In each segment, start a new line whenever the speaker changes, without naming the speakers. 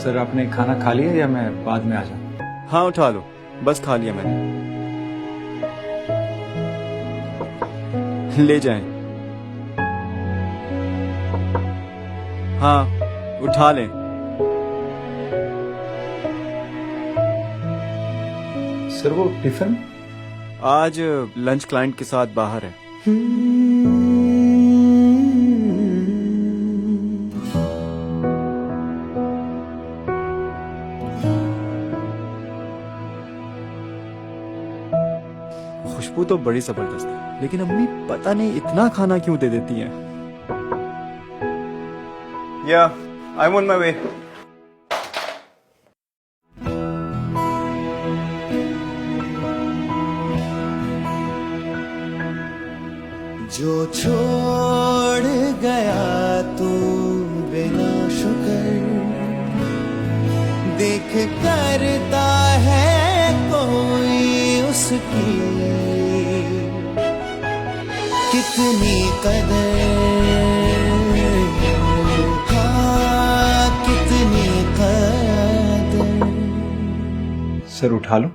Sir आपने खाना खा लिया या मैं बाद में आ जाऊं?
हाँ उठा लो, बस खा लिया मैंने। ले जाएं। हाँ उठा लें।
सर वो टिफिन?
आज लंच क्लाइंट के साथ बाहर है। खुशबू तो बड़ी जबरदस्त है, लेकिन अम्मी पता नहीं इतना खाना क्यों दे देती हैं। Yeah, I'm on my way.
जो छोड़ गया तू बिना शुक्र, देख करता है कोई उसकी कितनी कदर, हाँ कितनी कदर।
सर उठा लो?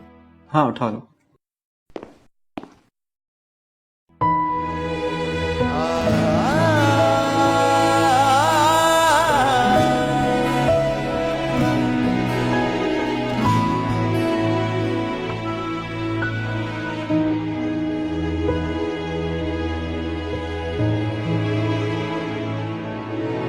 हाँ उठा लो।